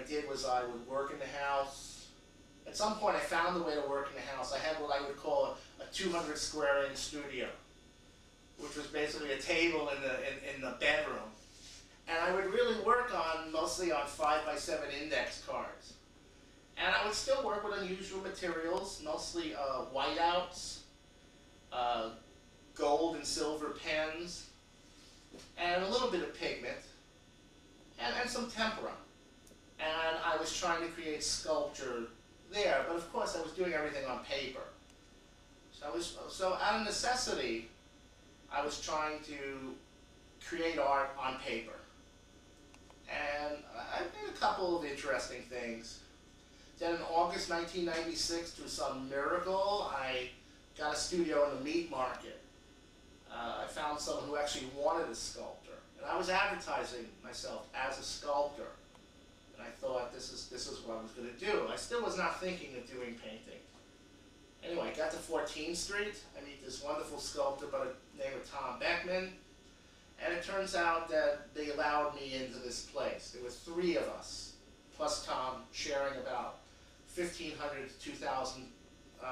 did was I would work in the house. At some point I found a way to work in the house. I had what I would call a 200 square inch studio, which was basically a table in the bedroom. And I would really work mostly on 5x7 index cards. And I would still work with unusual materials, mostly whiteouts, gold and silver pens, and a little bit of pigment, and some tempera. And I was trying to create sculpture there, but of course I was doing everything on paper. So out of necessity, I was trying to create art on paper. And I made a couple of interesting things. Then in August 1996, through some miracle, I got a studio in the meat market. I found someone who actually wanted a sculptor. And I was advertising myself as a sculptor. And I thought this is what I was going to do. I still was not thinking of doing painting. Anyway, I got to 14th Street. I meet this wonderful sculptor by the name of Tom Beckman. And it turns out that they allowed me into this place. There were 3 of us, plus Tom, sharing about 1,500 to 2,000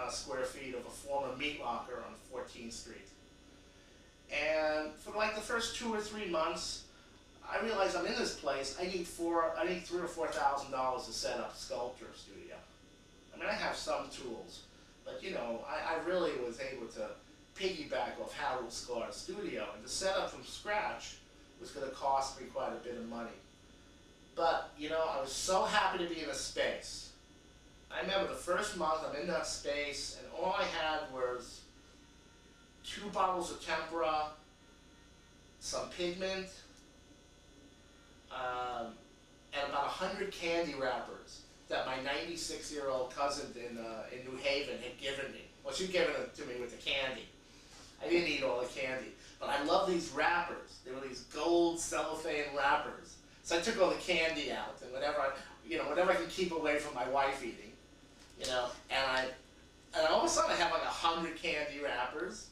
square feet of a former meat locker on 14th Street. And for like the first 2 or 3 months, I realized I'm in this place. I need $3,000 or $4,000 to set up a sculpture studio. I mean, I have some tools, but you know, I really was able to piggyback off Harold Scar's studio, and to set up from scratch was going to cost me quite a bit of money. But you know, I was so happy to be in a space. I remember the first month I'm in that space, and all I had was 2 bottles of tempera, some pigment, and about 100 candy wrappers that my 96-year-old cousin in New Haven had given me. Well, she'd given it to me with the candy. I didn't eat all the candy, but I love these wrappers. They were these gold cellophane wrappers. So I took all the candy out, and whatever I could keep away from my wife eating, you know, and all of a sudden I had like 100 candy wrappers,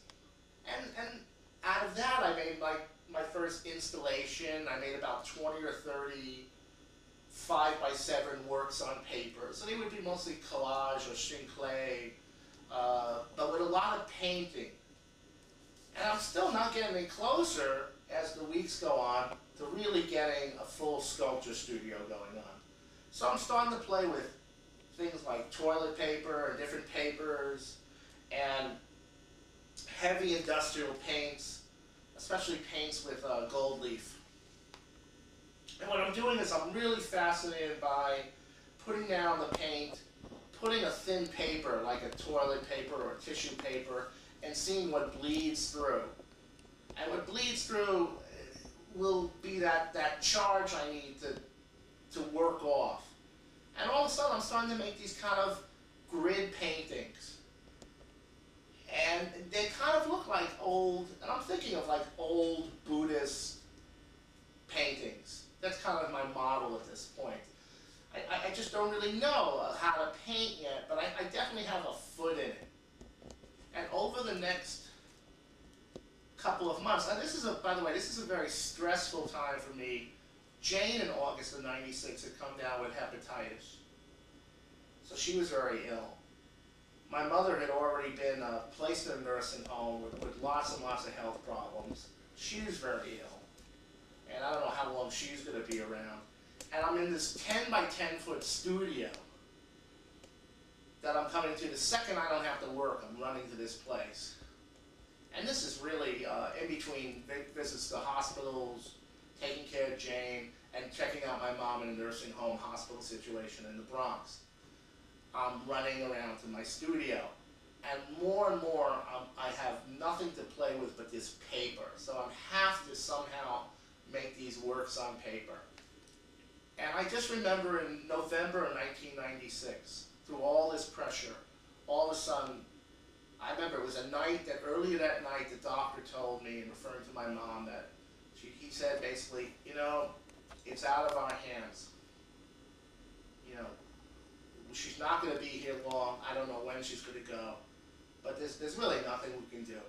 and out of that I made like my first installation. I made about 20 or 30 5x7 works on paper. So they would be mostly collage or chinclay, but with a lot of painting. And I'm still not getting any closer as the weeks go on to really getting a full sculpture studio going on. So I'm starting to play with things like toilet paper and different papers and heavy industrial paints, especially paints with gold leaf. And what I'm doing is I'm really fascinated by putting down the paint, putting a thin paper like a toilet paper or tissue paper, and seeing what bleeds through. And what bleeds through will be that charge I need to work off. And all of a sudden I'm starting to make these kind of grid paintings. And they kind of look like old, and I'm thinking of like old Buddhist paintings. That's kind of my model at this point. I just don't really know how to paint yet, but I definitely have a foot in it. And over the next couple of months, and by the way, this is a very stressful time for me. Jane in August of '96 had come down with hepatitis. So she was very ill. My mother had already been placed in a nursing home with lots and lots of health problems. She was very ill. And I don't know how long she's going to be around. And I'm in this 10 by 10 foot studio that I'm coming to. The second I don't have to work, I'm running to this place. And this is really in between visits to hospitals, taking care of Jane, and checking out my mom in a nursing home hospital situation in the Bronx. I'm running around to my studio. And more, I have nothing to play with but this paper. So I have to somehow make these works on paper. And I just remember in November of 1996, through all this pressure, all of a sudden, I remember it was a night that earlier that night the doctor told me, in referring to my mom, that he said basically, you know, it's out of our hands. You know, she's not going to be here long. I don't know when she's going to go. But there's really nothing we can do.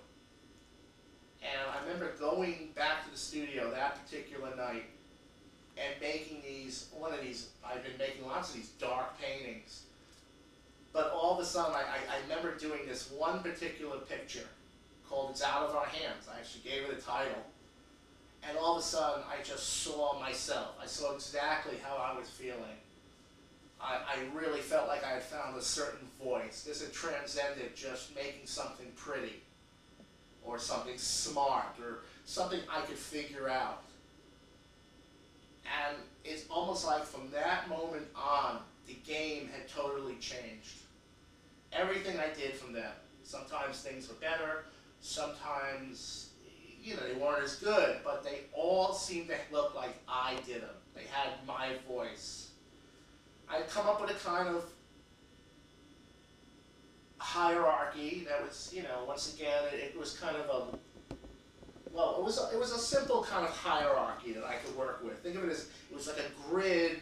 And I remember going back to the studio that particular night and making one of these, I've been making a sudden, I remember doing this one particular picture called It's Out of Our Hands. I actually gave it a title. And all of a sudden, I just saw myself. I saw exactly how I was feeling. I really felt like I had found a certain voice. This had transcended just making something pretty, or something smart, or something I could figure out. And it's almost like from that moment on, the game had totally changed. Everything I did from then. Sometimes things were better, sometimes, they weren't as good, but they all seemed to look like I did them. They had my voice. I'd come up with a kind of hierarchy that was, once again, it was kind of it was a simple kind of hierarchy that I could work with. Think of it as, it was like a grid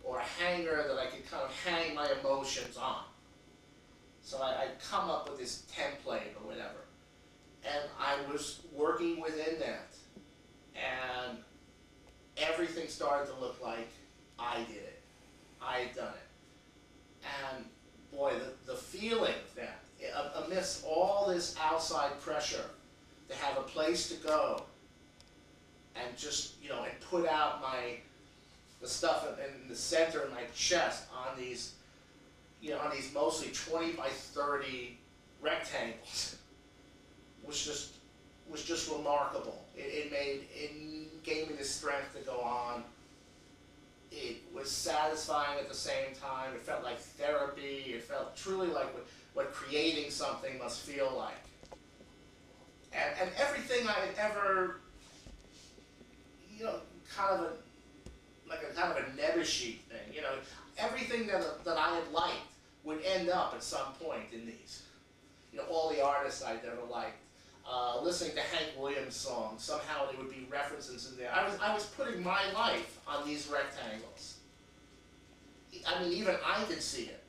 or a hanger that I could kind of hang my emotions on. So I'd come up with this template or whatever. And I was working within that. And everything started to look like I did it. I had done it. And boy, the feeling of that, amidst all this outside pressure, to have a place to go and just, and put out the stuff in the center of my chest on these, on these mostly 20 by 30 rectangles was just remarkable. It gave me the strength to go on. It was satisfying at the same time. It felt like therapy. It felt truly like what creating something must feel like. And everything I had ever, kind of a nebbishy thing, everything that I had liked would end up at some point in these. All the artists I'd ever liked. Listening to Hank Williams songs, somehow there would be references in there. I was putting my life on these rectangles. I mean, even I could see it.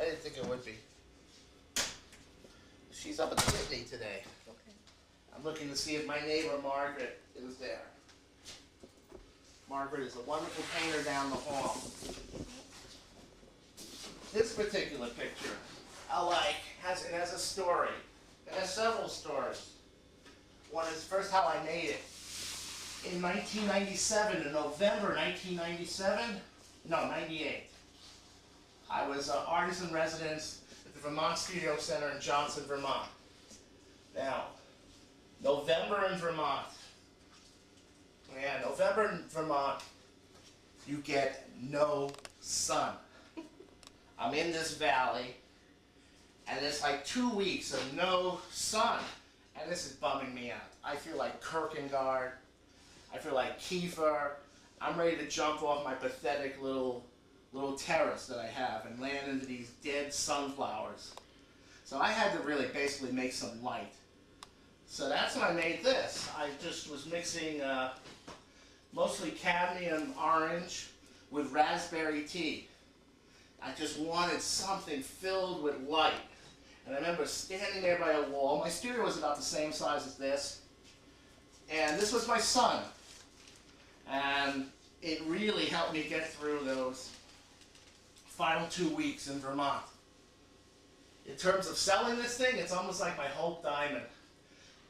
I didn't think it would be. She's up at the Whitney today. Okay. I'm looking to see if my neighbor Margaret is there. Margaret is a wonderful painter down the hall. This particular picture, I like. It has a story. It has several stories. One is first how I made it. In 1997, in November 1997, no, 98. I was an artist in residence at the Vermont Studio Center in Johnson, Vermont. Now, November in Vermont. Yeah, November in Vermont, you get no sun. I'm in this valley, and it's like 2 weeks of no sun, and this is bumming me out. I feel like Kierkegaard. I feel like Kiefer. I'm ready to jump off my pathetic little terrace that I have and land into these dead sunflowers. So I had to really basically make some light. So that's when I made this. I just was mixing mostly cadmium orange with raspberry tea. I just wanted something filled with light. And I remember standing there by a wall. My studio was about the same size as this. And this was my son. And it really helped me get through those final 2 weeks in Vermont. In terms of selling this thing, it's almost like my Hope Diamond.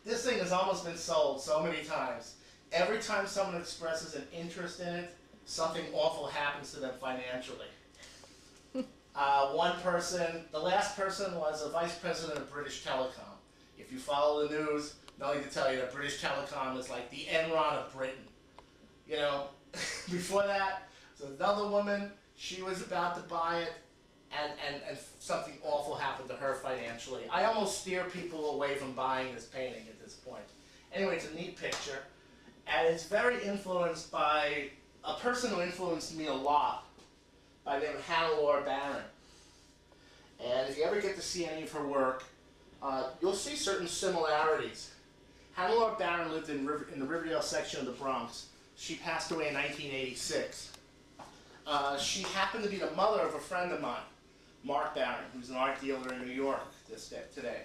This thing has almost been sold so many times. Every time someone expresses an interest in it, something awful happens to them financially. One person, the last person was a vice president of British Telecom. If you follow the news, no need to tell you that British Telecom is like the Enron of Britain. Before that, so another woman, she was about to buy it, and something awful happened to her financially. I almost steer people away from buying this painting at this point. Anyway, it's a neat picture, and it's very influenced by a person who influenced me a lot, by the name of Hannah Laura Barron. And if you ever get to see any of her work, you'll see certain similarities. Hannelore Barron lived in the Riverdale section of the Bronx. She passed away in 1986. She happened to be the mother of a friend of mine, Mark Barron, who's an art dealer in New York today.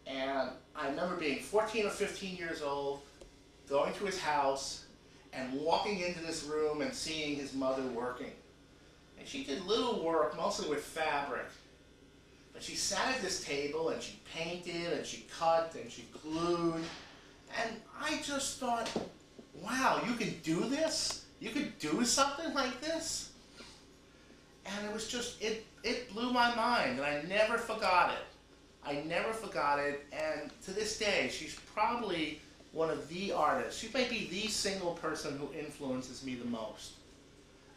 And I remember being 14 or 15 years old, going to his house, and walking into this room and seeing his mother working. And she did little work, mostly with fabric. But she sat at this table and she painted and she cut and she glued. And I just thought, wow, you can do this? You could do something like this? And it was just, it blew my mind, and I never forgot it. I never forgot it, and to this day, she's probably one of the artists. She may be the single person who influences me the most.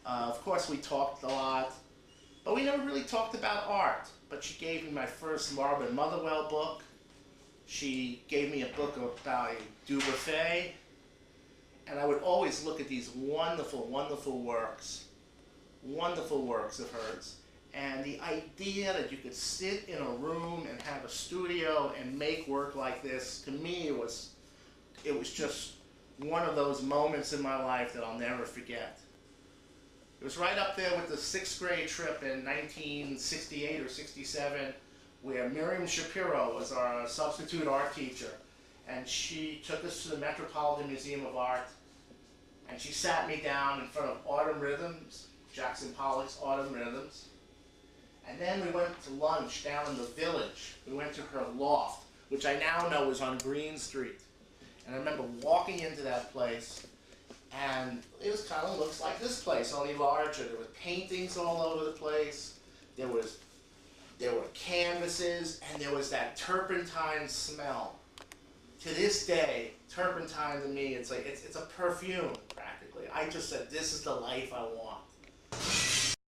Of course, we talked a lot, but we never really talked about art. But she gave me my first Marvin Motherwell book. She gave me a book about Dubuffet, and I would always look at these wonderful, wonderful works of hers. And the idea that you could sit in a room and have a studio and make work like this, to me, it was just one of those moments in my life that I'll never forget. It was right up there with the 6th grade trip in 1968 or 67, where Miriam Shapiro was our substitute art teacher. And she took us to the Metropolitan Museum of Art, and she sat me down in front of Autumn Rhythms, Jackson Pollock's Autumn Rhythms. And then we went to lunch down in the Village. We went to her loft, which I now know is on Green Street. And I remember walking into that place, and it was kind of looks like this place, only larger. There were paintings all over the place. There were canvases, and there was that turpentine smell. To this day, turpentine to me, it's a perfume practically. I just said, this is the life I want.